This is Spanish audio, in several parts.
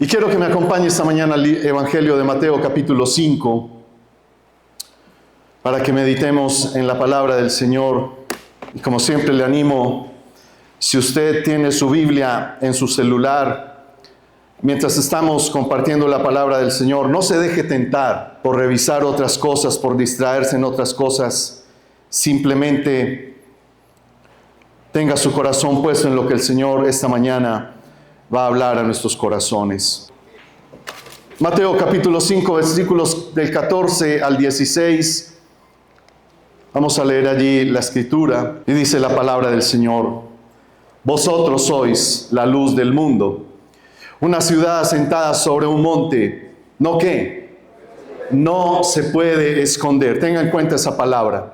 Y quiero que me acompañe esta mañana al Evangelio de Mateo capítulo 5, para que meditemos en la palabra del Señor. Y como siempre le animo, si usted tiene su Biblia en su celular, mientras estamos compartiendo la palabra del Señor, no se deje tentar por revisar otras cosas, por distraerse en otras cosas. Simplemente tenga su corazón puesto en lo que el Señor esta mañana va a hablar a nuestros corazones. Mateo capítulo 5, versículos del 14 al 16. Vamos a leer allí la escritura y dice la palabra del Señor: Vosotros sois la luz del mundo. Una ciudad asentada sobre un monte, ¿no qué? No se puede esconder. Tenga en cuenta esa palabra.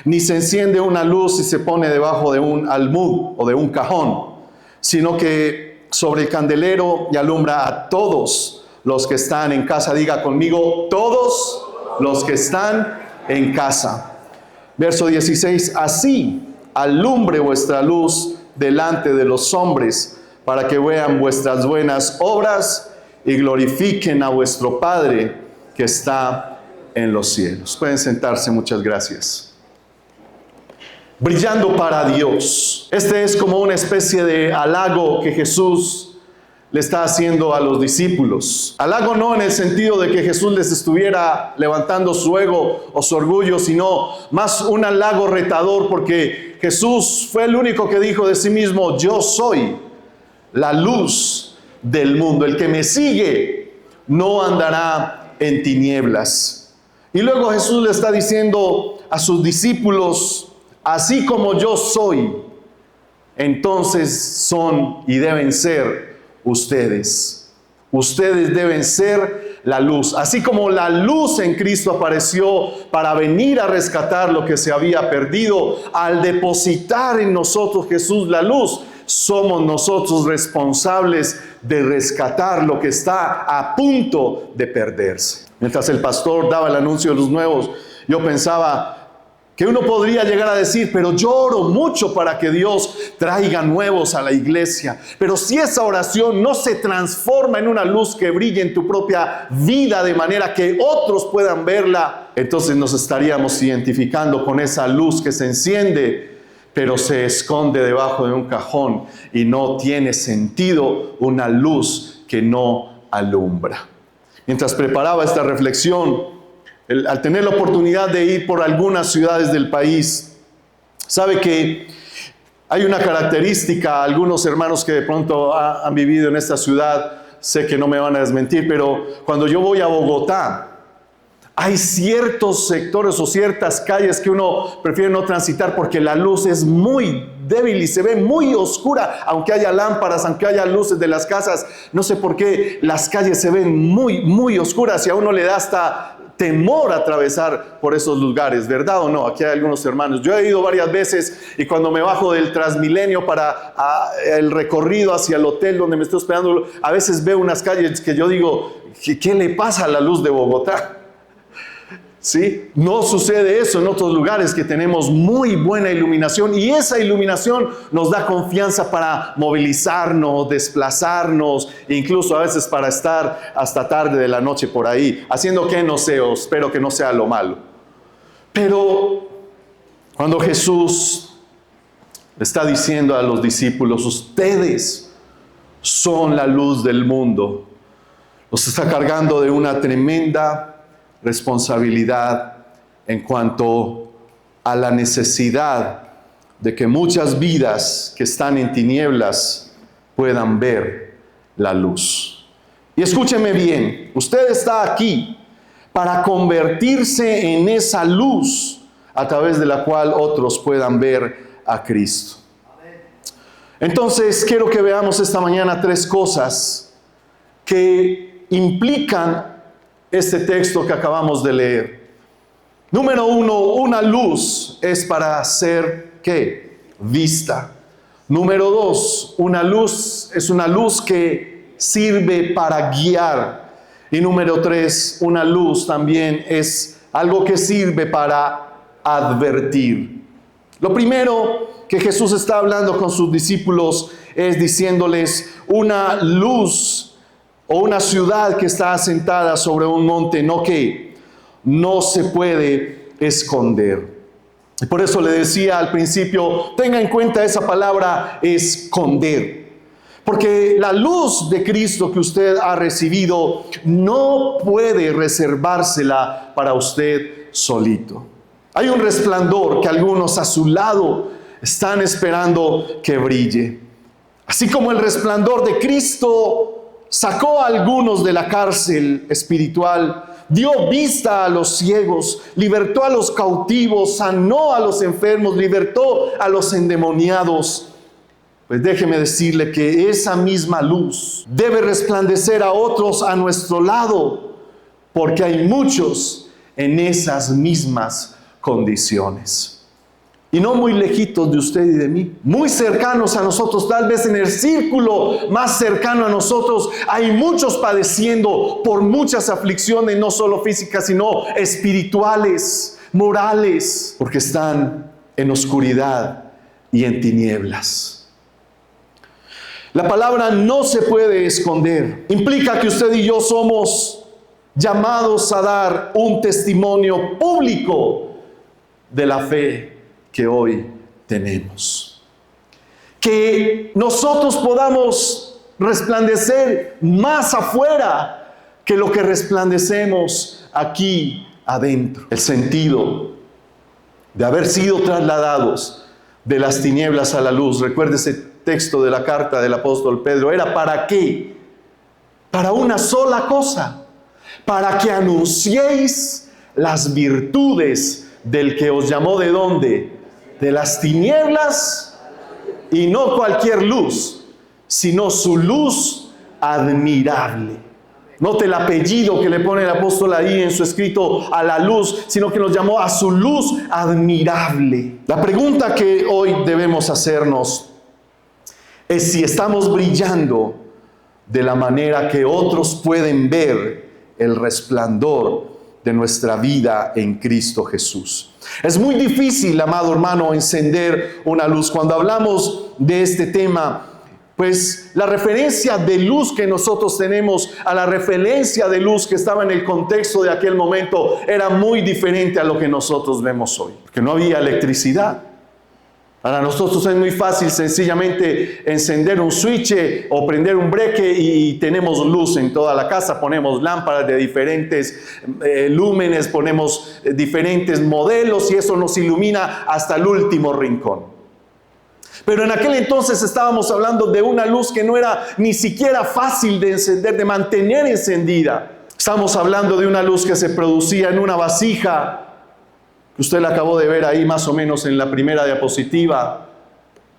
Ni se enciende una luz y se pone debajo de un almud o de un cajón, sino que sobre el candelero y alumbra a todos los que están en casa. Diga conmigo, todos los que están en casa. Verso 16, así alumbre vuestra luz delante de los hombres, para que vean vuestras buenas obras y glorifiquen a vuestro Padre que está en los cielos. Pueden sentarse, muchas gracias. Brillando para Dios. Este es como una especie de halago que Jesús le está haciendo a los discípulos. Halago no en el sentido de que Jesús les estuviera levantando su ego o su orgullo, sino más un halago retador, porque Jesús fue el único que dijo de sí mismo: yo soy la luz del mundo. El que me sigue no andará en tinieblas. Y luego Jesús le está diciendo a sus discípulos: así como yo soy, entonces son y deben ser ustedes. Ustedes deben ser la luz. Así como la luz en Cristo apareció para venir a rescatar lo que se había perdido, al depositar en nosotros Jesús la luz, somos nosotros responsables de rescatar lo que está a punto de perderse. Mientras el pastor daba el anuncio de los nuevos, yo pensaba que uno podría llegar a decir: pero yo oro mucho para que Dios traiga nuevos a la iglesia. Pero si esa oración no se transforma en una luz que brille en tu propia vida de manera que otros puedan verla, entonces nos estaríamos identificando con esa luz que se enciende, pero se esconde debajo de un cajón, y no tiene sentido una luz que no alumbra. Mientras preparaba esta reflexión, al tener la oportunidad de ir por algunas ciudades del país, sabe que hay una característica. Algunos hermanos que de pronto han vivido en esta ciudad, sé que no me van a desmentir, pero cuando yo voy a Bogotá, hay ciertos sectores o ciertas calles que uno prefiere no transitar porque la luz es muy débil y se ve muy oscura. Aunque haya lámparas, aunque haya luces de las casas, no sé por qué las calles se ven muy, muy oscuras, y a uno le da hasta temor atravesar por esos lugares, ¿verdad o no? Aquí hay algunos hermanos. Yo he ido varias veces, y cuando me bajo del Transmilenio para el recorrido hacia el hotel donde me estoy hospedando, a veces veo unas calles que yo digo: ¿qué le pasa a la luz de Bogotá? ¿Sí? No sucede eso en otros lugares que tenemos muy buena iluminación, y esa iluminación nos da confianza para movilizarnos, desplazarnos, incluso a veces para estar hasta tarde de la noche por ahí, haciendo que no sé, espero que no sea lo malo. Pero cuando Jesús le está diciendo a los discípulos: ustedes son la luz del mundo, los está cargando de una tremenda responsabilidad en cuanto a la necesidad de que muchas vidas que están en tinieblas puedan ver la luz. Y escúcheme bien, usted está aquí para convertirse en esa luz a través de la cual otros puedan ver a Cristo. Entonces quiero que veamos esta mañana tres cosas que implican este texto que acabamos de leer. Número uno, una luz es para ser, ¿qué? Vista. Número dos, una luz es una luz que sirve para guiar. Y número tres, una luz también es algo que sirve para advertir. Lo primero que Jesús está hablando con sus discípulos es diciéndoles: una luz o una ciudad que está asentada sobre un monte, no se puede esconder. Y por eso le decía al principio, tenga en cuenta esa palabra esconder. Porque la luz de Cristo que usted ha recibido no puede reservársela para usted solito. Hay un resplandor que algunos a su lado están esperando que brille. Así como el resplandor de Cristo sacó a algunos de la cárcel espiritual, dio vista a los ciegos, libertó a los cautivos, sanó a los enfermos, libertó a los endemoniados. Pues déjeme decirle que esa misma luz debe resplandecer a otros a nuestro lado, porque hay muchos en esas mismas condiciones. Y no muy lejitos de usted y de mí, muy cercanos a nosotros, tal vez en el círculo más cercano a nosotros, hay muchos padeciendo por muchas aflicciones, no solo físicas, sino espirituales, morales, porque están en oscuridad y en tinieblas. La palabra no se puede esconder. Implica que usted y yo somos llamados a dar un testimonio público de la fe que hoy tenemos. Que nosotros podamos resplandecer más afuera que lo que resplandecemos aquí adentro. El sentido de haber sido trasladados de las tinieblas a la luz. Recuerde ese texto de la carta del apóstol Pedro. ¿Era para qué? Para una sola cosa. Para que anunciéis las virtudes del que os llamó, ¿de dónde? De las tinieblas, y no cualquier luz, sino su luz admirable. Note el apellido que le pone el apóstol ahí en su escrito, a la luz, sino que nos llamó a su luz admirable. La pregunta que hoy debemos hacernos es si estamos brillando de la manera que otros pueden ver el resplandor de nuestra vida en Cristo Jesús. Es muy difícil, amado hermano, encender una luz. Cuando hablamos de este tema, pues la referencia de luz que nosotros tenemos a la referencia de luz que estaba en el contexto de aquel momento era muy diferente a lo que nosotros vemos hoy, porque no había electricidad. Para nosotros es muy fácil sencillamente encender un switch o prender un breque y tenemos luz en toda la casa. Ponemos lámparas de diferentes lúmenes, ponemos diferentes modelos y eso nos ilumina hasta el último rincón. Pero en aquel entonces estábamos hablando de una luz que no era ni siquiera fácil de encender, de mantener encendida. Estamos hablando de una luz que se producía en una vasija. Usted la acabó de ver ahí más o menos en la primera diapositiva.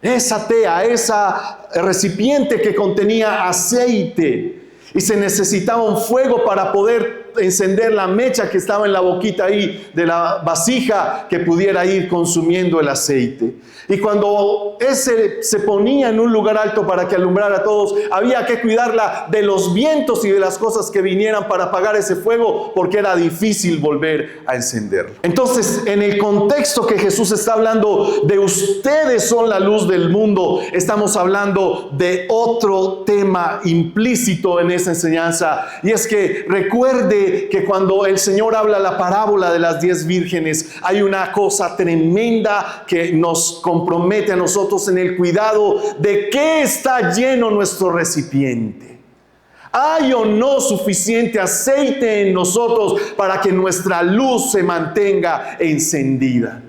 Esa tea, esa recipiente que contenía aceite y se necesitaba un fuego para poder encender la mecha que estaba en la boquita ahí de la vasija que pudiera ir consumiendo el aceite. Y cuando ese se ponía en un lugar alto para que alumbrara a todos, había que cuidarla de los vientos y de las cosas que vinieran para apagar ese fuego, porque era difícil volver a encenderlo. Entonces, en el contexto que Jesús está hablando de ustedes son la luz del mundo, estamos hablando de otro tema implícito en esa enseñanza, y es que recuerde que cuando el Señor habla la parábola de las 10 vírgenes, hay una cosa tremenda que nos compromete a nosotros en el cuidado de qué está lleno nuestro recipiente. ¿Hay o no suficiente aceite en nosotros para que nuestra luz se mantenga encendida?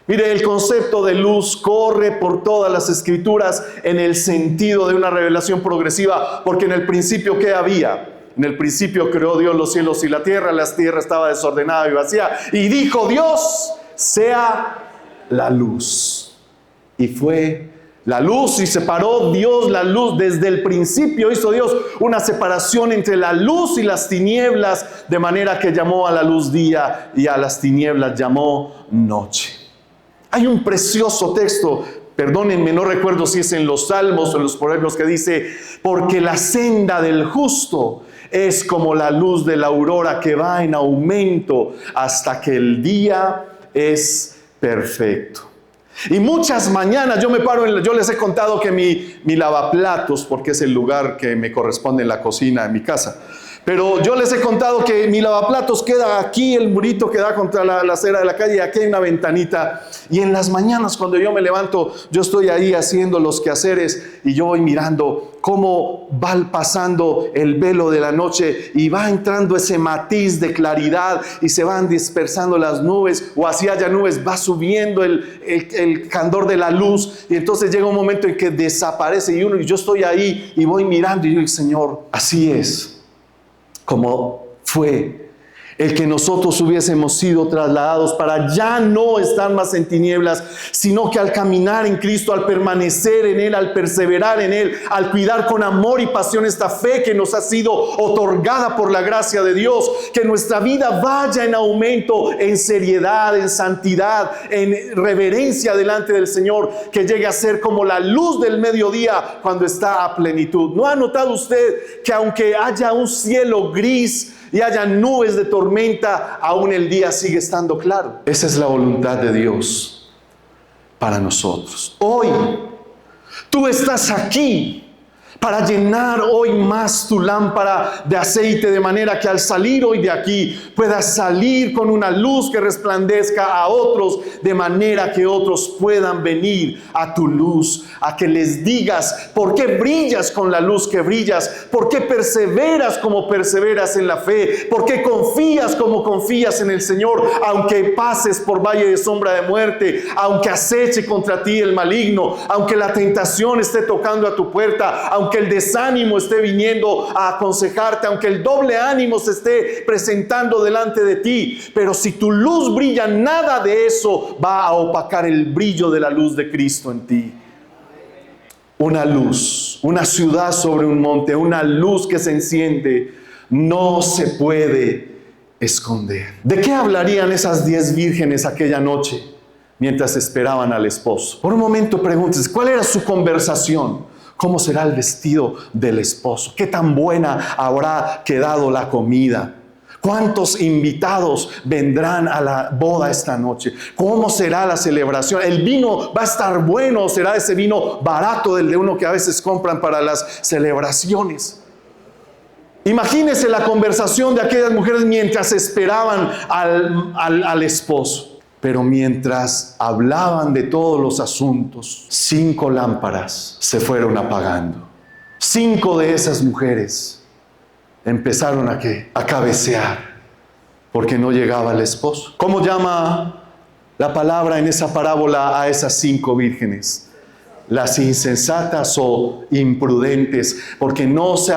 Mire, el concepto de luz corre por todas las escrituras en el sentido de una revelación progresiva, porque en el principio, ¿qué había? En el principio creó Dios los cielos y la tierra estaba desordenada y vacía, y dijo Dios, sea la luz. Y fue la luz, y separó Dios la luz. Desde el principio hizo Dios una separación entre la luz y las tinieblas, de manera que llamó a la luz día y a las tinieblas llamó noche. Hay un precioso texto, perdónenme, no recuerdo si es en los Salmos o en los Proverbios, que dice, porque la senda del justo es como la luz de la aurora que va en aumento hasta que el día es perfecto. Y muchas mañanas yo me paro, yo les he contado que mi lavaplatos, porque es el lugar que me corresponde en la cocina de mi casa, pero yo les he contado que mi lavaplatos queda aquí, el murito que da contra la acera de la calle, y aquí hay una ventanita. Y en las mañanas cuando yo me levanto, yo estoy ahí haciendo los quehaceres y yo voy mirando cómo va pasando el velo de la noche y va entrando ese matiz de claridad y se van dispersando las nubes, o así haya nubes, va subiendo el candor de la luz, y entonces llega un momento en que desaparece y yo estoy ahí y voy mirando y digo: Señor, así es como fue el que nosotros hubiésemos sido trasladados para ya no estar más en tinieblas, sino que al caminar en Cristo, al permanecer en Él, al perseverar en Él, al cuidar con amor y pasión esta fe que nos ha sido otorgada por la gracia de Dios, que nuestra vida vaya en aumento, en seriedad, en santidad, en reverencia delante del Señor, que llegue a ser como la luz del mediodía cuando está a plenitud. ¿No ha notado usted que aunque haya un cielo gris y haya nubes de tormenta, aún el día sigue estando claro? Esa es la voluntad de Dios para nosotros. Hoy tú estás aquí para llenar hoy más tu lámpara de aceite, de manera que al salir hoy de aquí puedas salir con una luz que resplandezca a otros, de manera que otros puedan venir a tu luz, a que les digas por qué brillas con la luz que brillas, por qué perseveras como perseveras en la fe, por qué confías como confías en el Señor, aunque pases por valle de sombra de muerte, aunque aceche contra ti el maligno, aunque la tentación esté tocando a tu puerta, aunque el desánimo esté viniendo a aconsejarte, aunque el doble ánimo se esté presentando delante de ti. Pero si tu luz brilla, nada de eso va a opacar el brillo de la luz de Cristo en ti. Una luz, una ciudad sobre un monte, una luz que se enciende, no se puede esconder. ¿De qué hablarían esas 10 vírgenes aquella noche mientras esperaban al esposo? Por un momento pregúntense, ¿cuál era su conversación? ¿Cómo será el vestido del esposo? ¿Qué tan buena habrá quedado la comida? ¿Cuántos invitados vendrán a la boda esta noche? ¿Cómo será la celebración? ¿El vino va a estar bueno o será ese vino barato del de uno que a veces compran para las celebraciones? Imagínense la conversación de aquellas mujeres mientras esperaban al esposo. Pero mientras hablaban de todos los asuntos, 5 lámparas se fueron apagando. 5 de esas mujeres empezaron a cabecear porque no llegaba el esposo. ¿Cómo llama la palabra en esa parábola a esas 5 vírgenes? Las insensatas o imprudentes, porque no se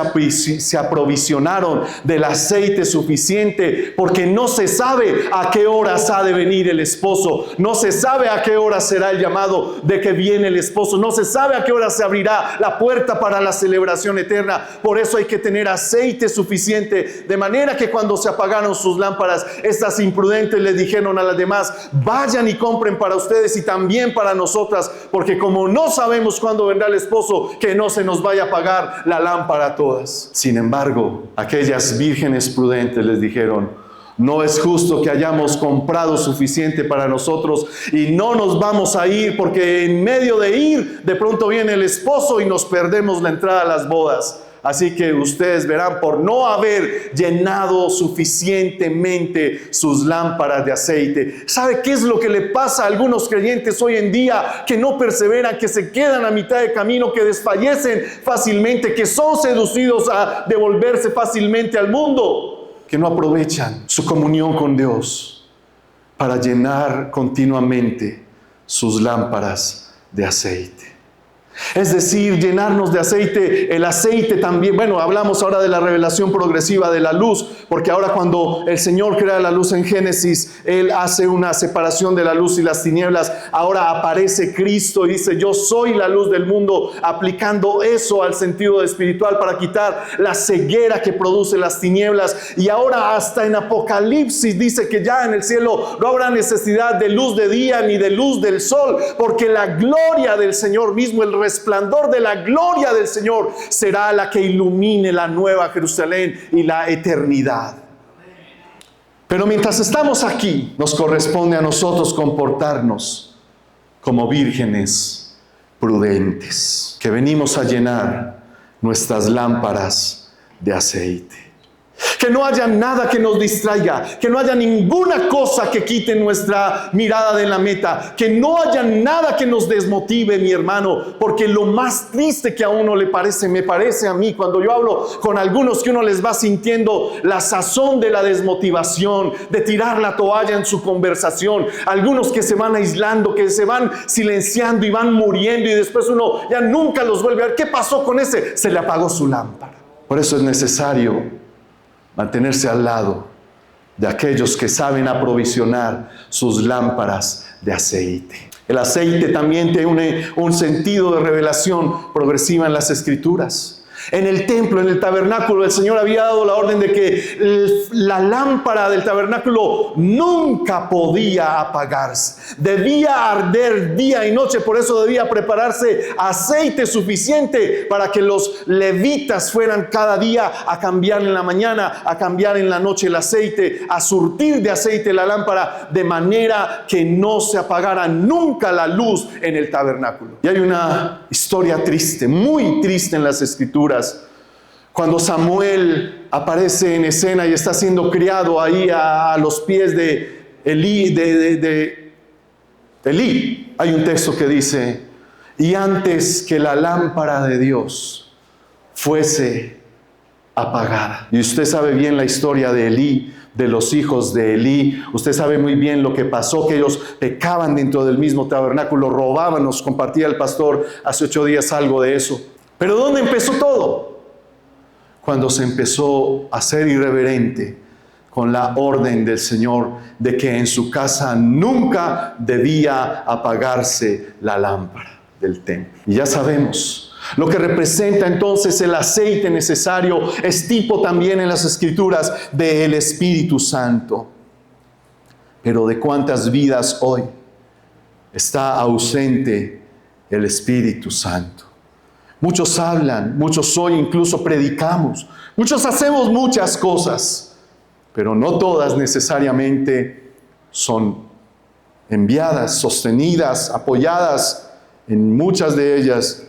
aprovisionaron del aceite suficiente, porque no se sabe a qué horas ha de venir el esposo, no se sabe a qué hora será el llamado de que viene el esposo, no se sabe a qué hora se abrirá la puerta para la celebración eterna. Por eso hay que tener aceite suficiente, de manera que cuando se apagaron sus lámparas, estas imprudentes les dijeron a las demás: vayan y compren para ustedes y también para nosotras, porque como no sabemos cuándo vendrá el esposo, que no se nos vaya a apagar la lámpara a todas. Sin embargo, aquellas vírgenes prudentes les dijeron: no es justo que hayamos comprado suficiente para nosotros y no nos vamos a ir, porque en medio de ir, de pronto viene el esposo y nos perdemos la entrada a las bodas. Así que ustedes verán, por no haber llenado suficientemente sus lámparas de aceite. ¿Sabe qué es lo que le pasa a algunos creyentes hoy en día? Que no perseveran, que se quedan a mitad de camino, que desfallecen fácilmente, que son seducidos a devolverse fácilmente al mundo, que no aprovechan su comunión con Dios para llenar continuamente sus lámparas de aceite. Es decir, llenarnos de aceite. El aceite también, bueno, hablamos ahora de la revelación progresiva de la luz, porque ahora cuando el Señor crea la luz en Génesis, Él hace una separación de la luz y las tinieblas. Ahora aparece Cristo y dice: yo soy la luz del mundo, aplicando eso al sentido espiritual para quitar la ceguera que produce las tinieblas. Y ahora hasta en Apocalipsis dice que ya en el cielo no habrá necesidad de luz de día ni de luz del sol, porque la gloria del Señor mismo, el resplandor de la gloria del Señor, será la que ilumine la nueva Jerusalén y la eternidad. Pero mientras estamos aquí, nos corresponde a nosotros comportarnos como vírgenes prudentes, que venimos a llenar nuestras lámparas de aceite. Que no haya nada que nos distraiga, que no haya ninguna cosa que quite nuestra mirada de la meta, que no haya nada que nos desmotive, mi hermano, porque lo más triste que a uno le parece, me parece a mí, cuando yo hablo con algunos que uno les va sintiendo la sazón de la desmotivación, de tirar la toalla en su conversación, algunos que se van aislando, que se van silenciando y van muriendo y después uno ya nunca los vuelve a ver. ¿Qué pasó con ese? Se le apagó su lámpara. Por eso es necesario mantenerse al lado de aquellos que saben aprovisionar sus lámparas de aceite. El aceite también tiene un sentido de revelación progresiva en las Escrituras. En el templo, en el tabernáculo, el Señor había dado la orden de que la lámpara del tabernáculo nunca podía apagarse. Debía arder día y noche, por eso debía prepararse aceite suficiente para que los levitas fueran cada día a cambiar en la mañana, a cambiar en la noche el aceite, a surtir de aceite la lámpara, de manera que no se apagara nunca la luz en el tabernáculo. Y hay una historia triste, muy triste en las Escrituras. Cuando Samuel aparece en escena y está siendo criado ahí a los pies de Elí, Elí, hay un texto que dice: y antes que la lámpara de Dios fuese apagada. Y usted sabe bien la historia de Elí, de los hijos de Elí. Usted sabe muy bien lo que pasó, que ellos pecaban dentro del mismo tabernáculo, robaban. Nos compartía el pastor hace 8 días algo de eso. Pero ¿dónde empezó todo? Cuando se empezó a ser irreverente con la orden del Señor de que en su casa nunca debía apagarse la lámpara del templo. Y ya sabemos lo que representa entonces el aceite necesario. Es tipo también en las Escrituras del Espíritu Santo. Pero ¿de cuántas vidas hoy está ausente el Espíritu Santo? Muchos hablan, muchos hoy incluso predicamos, muchos hacemos muchas cosas, pero no todas necesariamente son enviadas, sostenidas, apoyadas. En muchas de ellas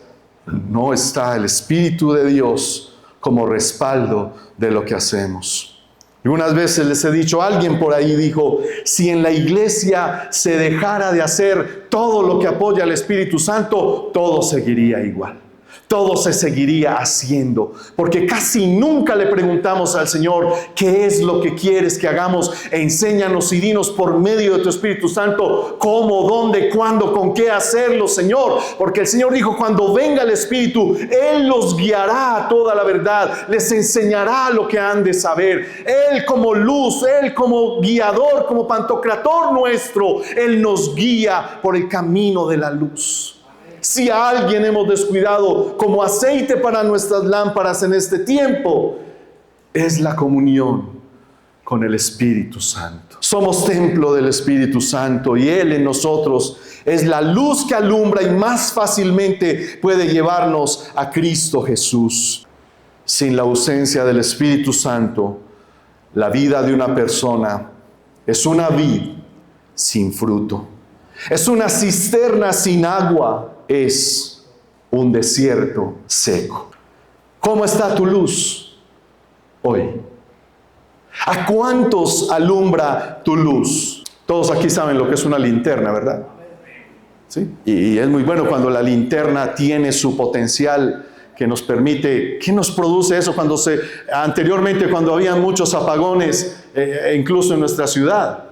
no está el Espíritu de Dios como respaldo de lo que hacemos. Algunas veces les he dicho, alguien por ahí dijo: si en la iglesia se dejara de hacer todo lo que apoya al Espíritu Santo, todo seguiría igual. Todo se seguiría haciendo, porque casi nunca le preguntamos al Señor: ¿qué es lo que quieres que hagamos? Enséñanos y dinos por medio de tu Espíritu Santo cómo, dónde, cuándo, con qué hacerlo, Señor. Porque el Señor dijo: cuando venga el Espíritu, Él los guiará a toda la verdad, les enseñará lo que han de saber. Él como luz, Él como guiador, como pantocrator nuestro, Él nos guía por el camino de la luz. Si a alguien hemos descuidado como aceite para nuestras lámparas en este tiempo, es la comunión con el Espíritu Santo. Somos templo del Espíritu Santo y Él en nosotros es la luz que alumbra y más fácilmente puede llevarnos a Cristo Jesús. Sin la ausencia del Espíritu Santo, la vida de una persona es una vid sin fruto. Es una cisterna sin agua. Es un desierto seco. ¿Cómo está tu luz hoy? ¿A cuántos alumbra tu luz? Todos aquí saben lo que es una linterna, ¿verdad? ¿Sí? Y es muy bueno cuando la linterna tiene su potencial que nos permite. ¿Qué nos produce eso anteriormente cuando había muchos apagones, incluso en nuestra ciudad?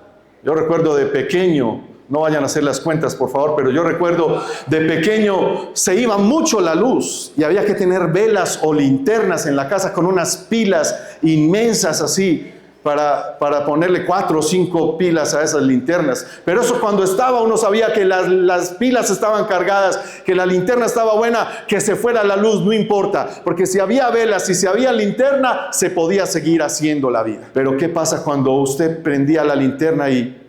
Yo recuerdo de pequeño, no vayan a hacer las cuentas, por favor, pero yo recuerdo de pequeño se iba mucho la luz y había que tener velas o linternas en la casa con unas pilas inmensas así para ponerle 4 o 5 pilas a esas linternas. Pero eso cuando uno sabía que las pilas estaban cargadas, que la linterna estaba buena, que se fuera la luz, no importa, porque si había velas y si había linterna, se podía seguir haciendo la vida. Pero ¿qué pasa cuando usted prendía la linterna y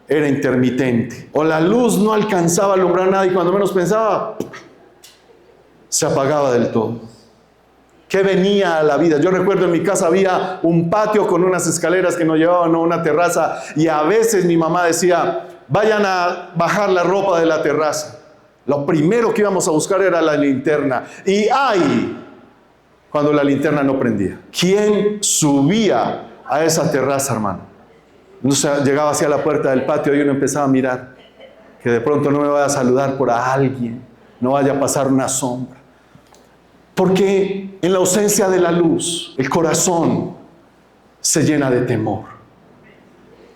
era intermitente, o la luz no alcanzaba a alumbrar nada y cuando menos pensaba se apagaba del todo? ¿Qué venía a la vida? Yo recuerdo en mi casa había un patio con unas escaleras que nos llevaban a una terraza y a veces mi mamá decía: vayan a bajar la ropa de la terraza. Lo primero que íbamos a buscar era la linterna. Y ¡ay! Cuando la linterna no prendía. ¿Quién subía a esa terraza, hermano? Entonces llegaba hacia la puerta del patio y uno empezaba a mirar. Que de pronto no me vaya a saludar por alguien. No vaya a pasar una sombra. Porque en la ausencia de la luz, el corazón se llena de temor.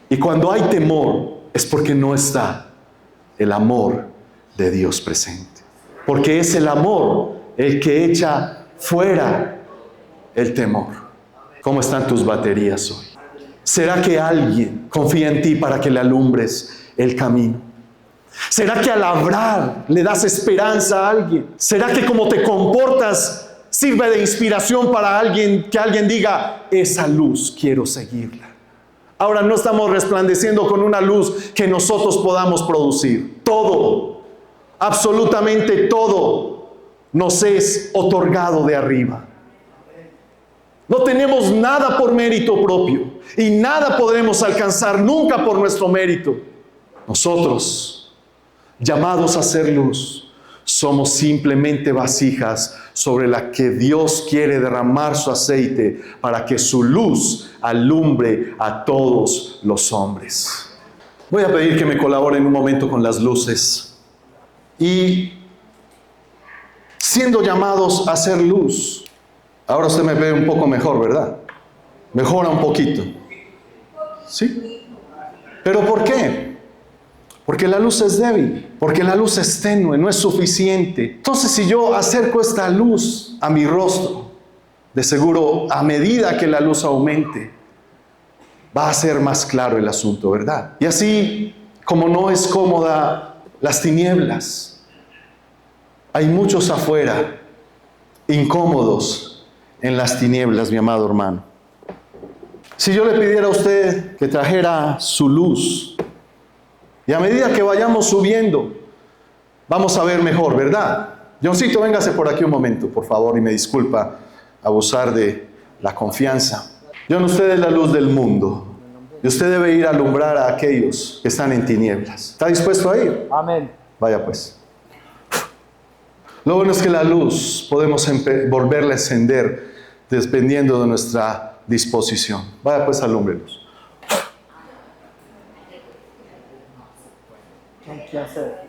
Y cuando hay temor, es porque no está el amor de Dios presente. Porque es el amor el que echa fuera el temor. ¿Cómo están tus baterías hoy? ¿Será que alguien confía en ti para que le alumbres el camino? ¿Será que al hablar le das esperanza a alguien? ¿Será que como te comportas sirve de inspiración para alguien, que alguien diga, esa luz quiero seguirla? Ahora no estamos resplandeciendo con una luz que nosotros podamos producir. Todo, absolutamente todo, nos es otorgado de arriba. No tenemos nada por mérito propio y nada podremos alcanzar nunca por nuestro mérito. Nosotros, llamados a ser luz, somos simplemente vasijas sobre las que Dios quiere derramar su aceite para que su luz alumbre a todos los hombres. Voy a pedir que me colaboren un momento con las luces. Y siendo llamados a ser luz, ahora usted me ve un poco mejor, ¿verdad? Mejora un poquito. ¿Sí? ¿Pero por qué? Porque la luz es débil, porque la luz es tenue, no es suficiente. Entonces, si yo acerco esta luz a mi rostro, de seguro, a medida que la luz aumente, va a ser más claro el asunto, ¿verdad? Y así, como no es cómoda las tinieblas, hay muchos afuera, incómodos en las tinieblas, mi amado hermano. Si yo le pidiera a usted que trajera su luz, y a medida que vayamos subiendo, vamos a ver mejor, ¿verdad? Johncito, véngase por aquí un momento, por favor, y me disculpa abusar de la confianza. John, usted es la luz del mundo. Y usted debe ir a alumbrar a aquellos que están en tinieblas. ¿Está dispuesto a ir? Amén. Vaya pues. Lo bueno es que la luz podemos volverla a encender dependiendo de nuestra disposición. Vaya pues, alúmbrelos. ¿Qué hacer?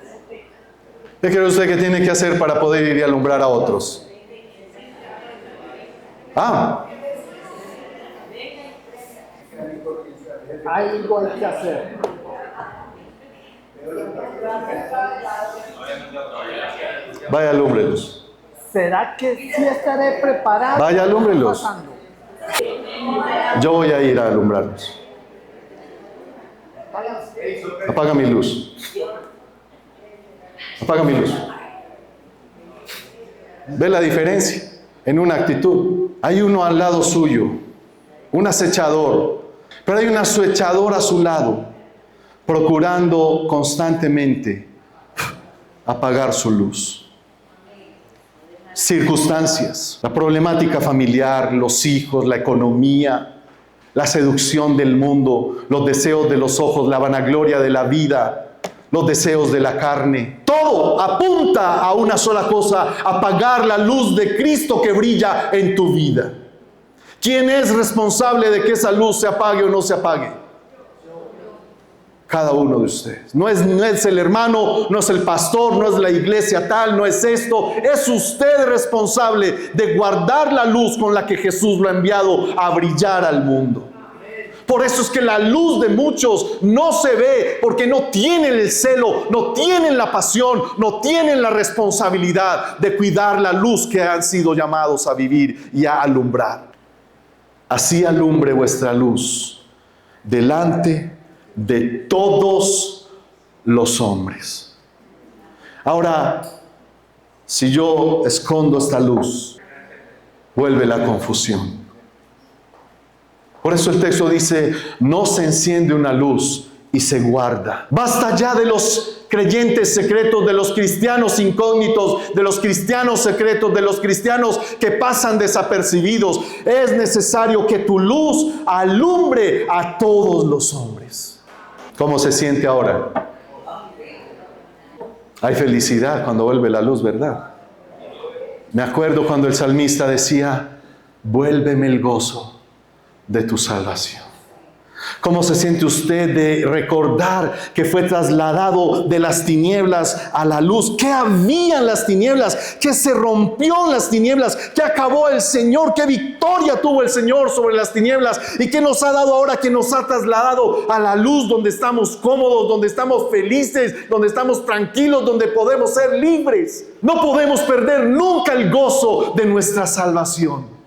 ¿Qué cree usted que tiene que hacer para poder ir y alumbrar a otros? Algo hay que hacer. Vaya, alúmbrelos. ¿Será que sí estaré preparado? Vaya, alúmbrelos. Yo voy a ir a alumbrarlos. Apaga mi luz. Apaga mi luz. ¿Ve la diferencia? En una actitud. Hay uno al lado suyo, un acechador, pero hay un acechador a su lado, procurando constantemente apagar su luz. Circunstancias, la problemática familiar, los hijos, la economía, la seducción del mundo, los deseos de los ojos, la vanagloria de la vida, los deseos de la carne. Todo apunta a una sola cosa: apagar la luz de Cristo que brilla en tu vida. ¿Quién es responsable de que esa luz se apague o no se apague? Cada uno de ustedes. No es el hermano, no es el pastor, no es la iglesia tal, no es esto. Es usted responsable de guardar la luz con la que Jesús lo ha enviado a brillar al mundo. Por eso es que la luz de muchos no se ve, porque no tienen el celo, no tienen la pasión, no tienen la responsabilidad de cuidar la luz que han sido llamados a vivir y a alumbrar. Así alumbre vuestra luz delante de todos los hombres. Ahora, si yo escondo esta luz, vuelve la confusión. Por eso el texto dice: no se enciende una luz y se guarda. Basta ya de los creyentes secretos, de los cristianos incógnitos, de los cristianos secretos, de los cristianos que pasan desapercibidos. Es necesario que tu luz alumbre a todos los hombres. ¿Cómo se siente ahora? Hay felicidad cuando vuelve la luz, ¿verdad? Me acuerdo cuando el salmista decía, vuélveme el gozo de tu salvación. ¿Cómo se siente usted de recordar que fue trasladado de las tinieblas a la luz? ¿Qué había en las tinieblas? ¿Qué se rompió en las tinieblas? ¿Qué acabó el Señor? ¿Qué victoria tuvo el Señor sobre las tinieblas? ¿Y qué nos ha dado ahora que nos ha trasladado a la luz, donde estamos cómodos, donde estamos felices, donde estamos tranquilos, donde podemos ser libres? No podemos perder nunca el gozo de nuestra salvación.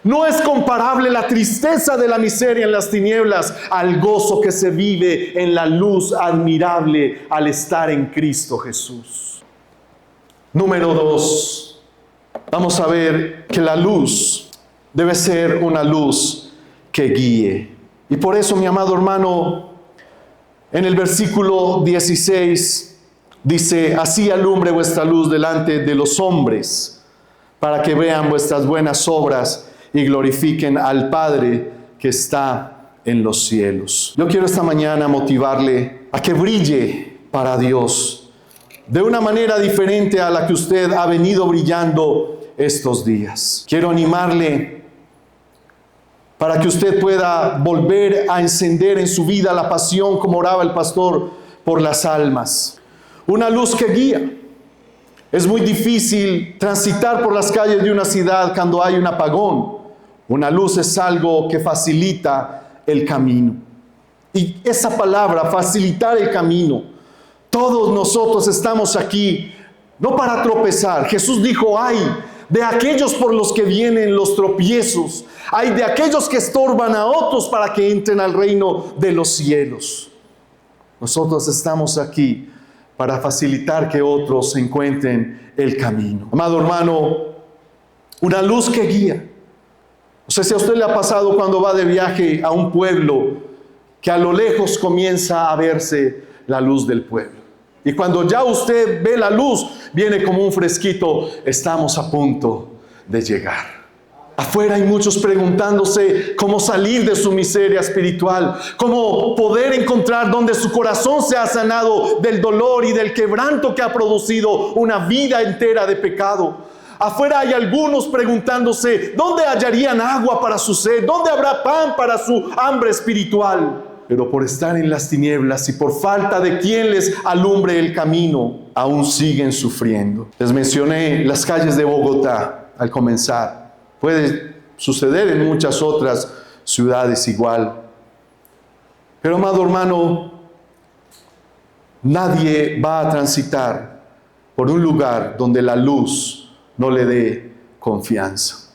No es comparable la tristeza de la miseria en las tinieblas al gozo que se vive en la luz admirable al estar en Cristo Jesús. Número 2, vamos a ver que la luz debe ser una luz que guíe. Y por eso, mi amado hermano, en el versículo 16 dice, así alumbre vuestra luz delante de los hombres, para que vean vuestras buenas obras y glorifiquen al Padre que está en los cielos. Yo quiero esta mañana motivarle a que brille para Dios de una manera diferente a la que usted ha venido brillando estos días. Quiero animarle para que usted pueda volver a encender en su vida la pasión, como oraba el pastor, por las almas. Una luz que guía. Es muy difícil transitar por las calles de una ciudad cuando hay un apagón. Una luz es algo que facilita el camino. Y esa palabra, facilitar el camino, todos nosotros estamos aquí no para tropezar. Jesús dijo, ay de aquellos por los que vienen los tropiezos, ay de aquellos que estorban a otros para que entren al reino de los cielos. Nosotros estamos aquí para facilitar que otros encuentren el camino. Amado hermano, una luz que guía. No sé si a usted le ha pasado cuando va de viaje a un pueblo, que a lo lejos comienza a verse la luz del pueblo. Y cuando ya usted ve la luz, viene como un fresquito, estamos a punto de llegar. Afuera hay muchos preguntándose cómo salir de su miseria espiritual, cómo poder encontrar donde su corazón se ha sanado del dolor y del quebranto que ha producido una vida entera de pecado. Afuera hay algunos preguntándose, ¿dónde hallarían agua para su sed? ¿Dónde habrá pan para su hambre espiritual? Pero por estar en las tinieblas y por falta de quien les alumbre el camino, aún siguen sufriendo. Les mencioné las calles de Bogotá al comenzar. Puede suceder en muchas otras ciudades igual. Pero, amado hermano, nadie va a transitar por un lugar donde la luz no le dé confianza.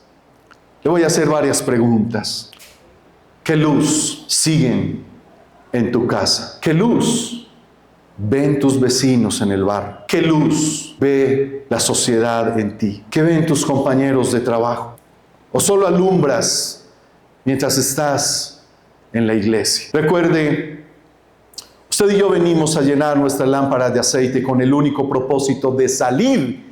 Le voy a hacer varias preguntas. ¿Qué luz siguen en tu casa? ¿Qué luz ven tus vecinos en el barrio? ¿Qué luz ve la sociedad en ti? ¿Qué ven tus compañeros de trabajo? ¿O solo alumbras mientras estás en la iglesia? Recuerde, usted y yo venimos a llenar nuestras lámparas de aceite con el único propósito de salir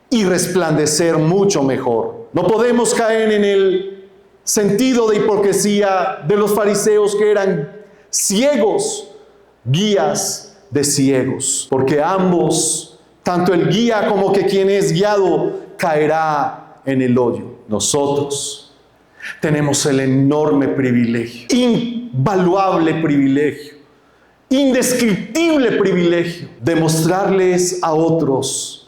y resplandecer mucho mejor. No podemos caer en el sentido de hipocresía de los fariseos, que eran ciegos, guías de ciegos, porque ambos, tanto el guía como que quien es guiado, caerá en el hoyo. Nosotros tenemos el enorme privilegio, invaluable privilegio, indescriptible privilegio, de mostrarles a otros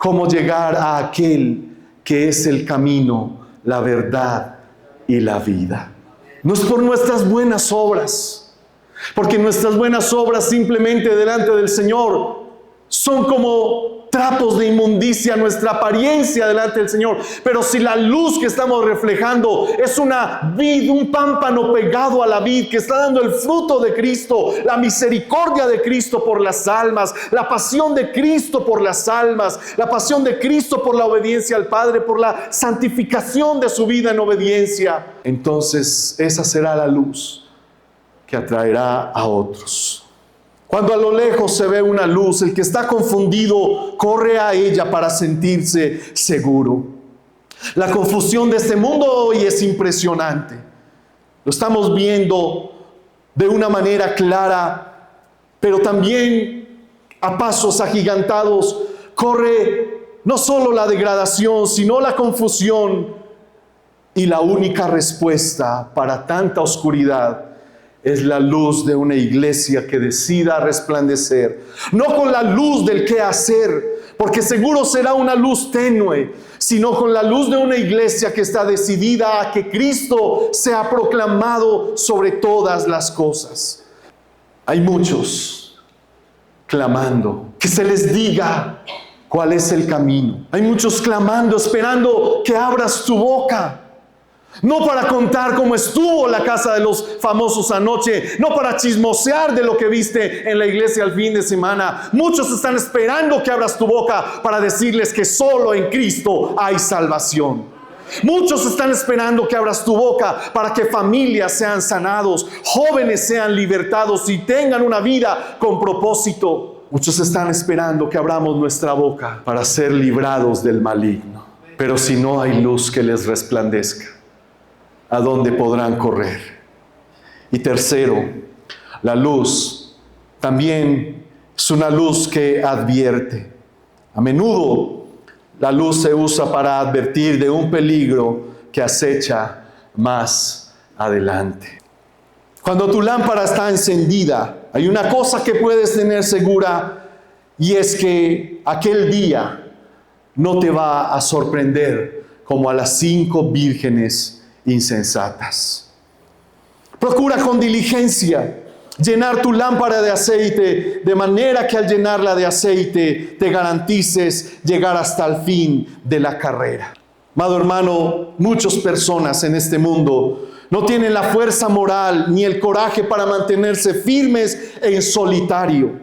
cómo llegar a aquel que es el camino, la verdad y la vida. No es por nuestras buenas obras, porque nuestras buenas obras simplemente delante del Señor son como trapos de inmundicia, nuestra apariencia delante del Señor. Pero si la luz que estamos reflejando es una vid, un pámpano pegado a la vid que está dando el fruto de Cristo, la misericordia de Cristo por las almas, la pasión de Cristo por las almas, la pasión de Cristo por la obediencia al Padre, por la santificación de su vida en obediencia, entonces esa será la luz que atraerá a otros. Cuando a lo lejos se ve una luz, el que está confundido corre a ella para sentirse seguro. La confusión de este mundo hoy es impresionante. Lo estamos viendo de una manera clara, pero también a pasos agigantados, corre no solo la degradación, sino la confusión. Y la única respuesta para tanta oscuridad es la luz de una iglesia que decida resplandecer. No con la luz del qué hacer, porque seguro será una luz tenue, sino con la luz de una iglesia que está decidida a que Cristo sea proclamado sobre todas las cosas. Hay muchos clamando que se les diga cuál es el camino. Hay muchos clamando, esperando que abras tu boca. No para contar cómo estuvo la casa de los famosos anoche, no para chismosear de lo que viste en la iglesia el fin de semana. Muchos están esperando que abras tu boca para decirles que solo en Cristo hay salvación. Muchos están esperando que abras tu boca para que familias sean sanados, jóvenes sean libertados y tengan una vida con propósito. Muchos están esperando que abramos nuestra boca para ser librados del maligno. Pero si no hay luz que les resplandezca, ¿a dónde podrán correr? Y tercero, la luz también es una luz que advierte. A menudo la luz se usa para advertir de un peligro que acecha más adelante. Cuando tu lámpara está encendida, hay una cosa que puedes tener segura, y es que aquel día no te va a sorprender como a las 5 vírgenes insensatas. Procura con diligencia llenar tu lámpara de aceite, de manera que al llenarla de aceite te garantices llegar hasta el fin de la carrera. Amado hermano, muchas personas en este mundo no tienen la fuerza moral ni el coraje para mantenerse firmes en solitario.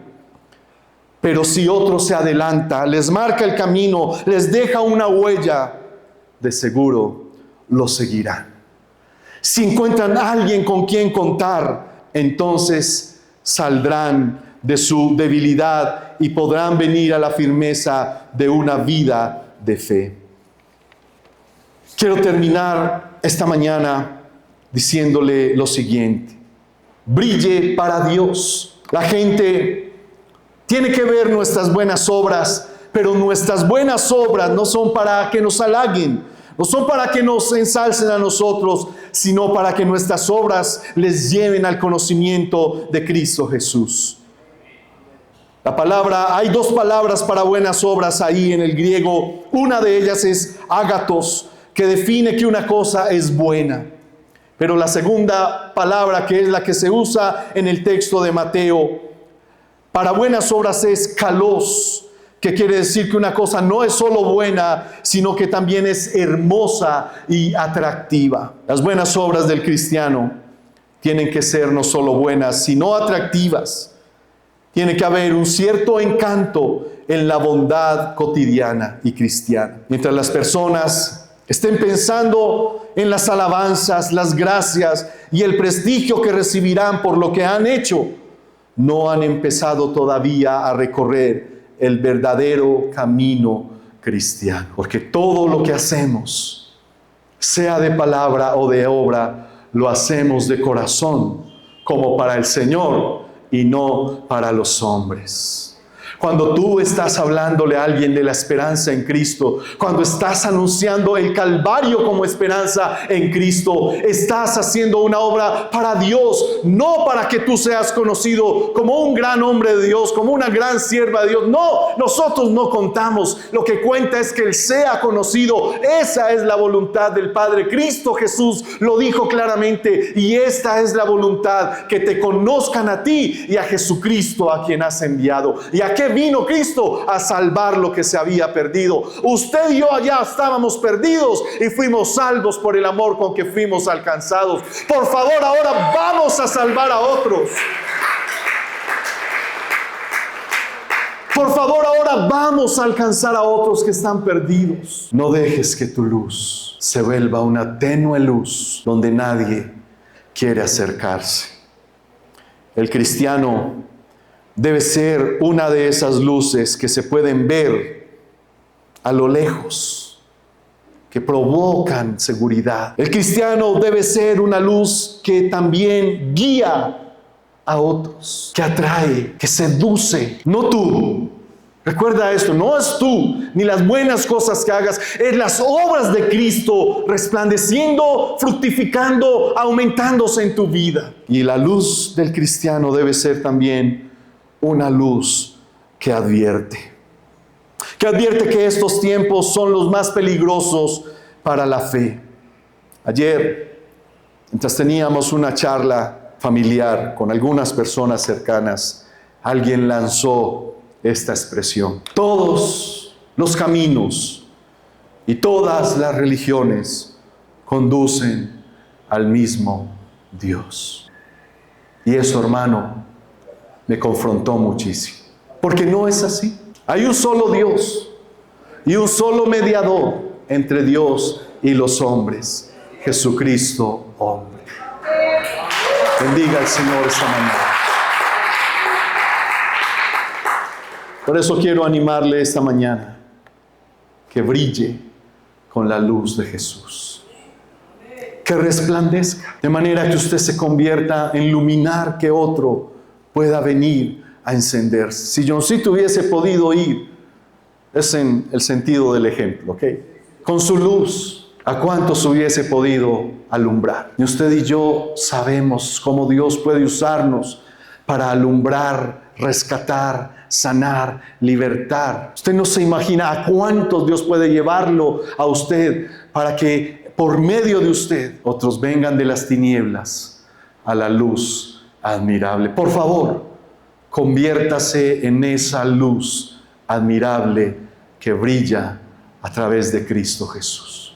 Pero si otro se adelanta, les marca el camino, les deja una huella, de seguro lo seguirán. Si encuentran a alguien con quien contar, entonces saldrán de su debilidad y podrán venir a la firmeza de una vida de fe. Quiero terminar esta mañana diciéndole lo siguiente: brille para Dios. La gente tiene que ver nuestras buenas obras, pero nuestras buenas obras no son para que nos halaguen, no son para que nos ensalcen a nosotros, sino para que nuestras obras les lleven al conocimiento de Cristo Jesús. Hay 2 palabras para buenas obras ahí en el griego. Una de ellas es ágatos, que define que una cosa es buena. Pero la segunda palabra, que es la que se usa en el texto de Mateo, para buenas obras es kalos, que quiere decir que una cosa no es solo buena, sino que también es hermosa y atractiva. Las buenas obras del cristiano tienen que ser no solo buenas, sino atractivas. Tiene que haber un cierto encanto en la bondad cotidiana y cristiana. Mientras las personas estén pensando en las alabanzas, las gracias y el prestigio que recibirán por lo que han hecho, no han empezado todavía a recorrer el verdadero camino cristiano. Porque todo lo que hacemos, sea de palabra o de obra, lo hacemos de corazón, como para el Señor y no para los hombres. Cuando tú estás hablándole a alguien de la esperanza en Cristo, cuando estás anunciando el Calvario como esperanza en Cristo, estás haciendo una obra para Dios, no para que tú seas conocido como un gran hombre de Dios, como una gran sierva de Dios. No, nosotros no contamos. Lo que cuenta es que Él sea conocido. Esa es la voluntad del Padre. Cristo Jesús lo dijo claramente, y esta es la voluntad, que te conozcan a ti y a Jesucristo a quien has enviado. ¿Y a qué vino Cristo? A salvar lo que se había perdido. Usted y yo allá estábamos perdidos y fuimos salvos por el amor con que fuimos alcanzados. Por favor, ahora vamos a salvar a otros. Por favor, ahora vamos a alcanzar a otros que están perdidos. No dejes que tu luz se vuelva una tenue luz donde nadie quiere acercarse. El cristiano debe ser una de esas luces que se pueden ver a lo lejos, que provocan seguridad. El cristiano debe ser una luz que también guía a otros, que atrae, que seduce, no tú. Recuerda esto, no es tú, ni las buenas cosas que hagas, es las obras de Cristo resplandeciendo, fructificando, aumentándose en tu vida. Y la luz del cristiano debe ser también una luz que advierte que estos tiempos son los más peligrosos para la fe. Ayer, mientras teníamos una charla familiar con algunas personas cercanas, alguien lanzó esta expresión: todos los caminos y todas las religiones conducen al mismo Dios. Y eso, hermano, me confrontó muchísimo, porque no es así. Hay un solo Dios y un solo mediador entre Dios y los hombres, Jesucristo hombre. Bendiga al Señor esta mañana. Por eso quiero animarle esta mañana que brille con la luz de Jesús, que resplandezca, de manera que usted se convierta en luminar que otro pueda venir a encenderse. Si Johncito hubiese podido ir, es en el sentido del ejemplo, ¿ok? Con su luz, ¿a cuántos hubiese podido alumbrar? Y usted y yo sabemos cómo Dios puede usarnos para alumbrar, rescatar, sanar, libertar. Usted no se imagina a cuántos Dios puede llevarlo a usted para que por medio de usted otros vengan de las tinieblas a la luz admirable. Por favor, conviértase en esa luz admirable que brilla a través de Cristo Jesús.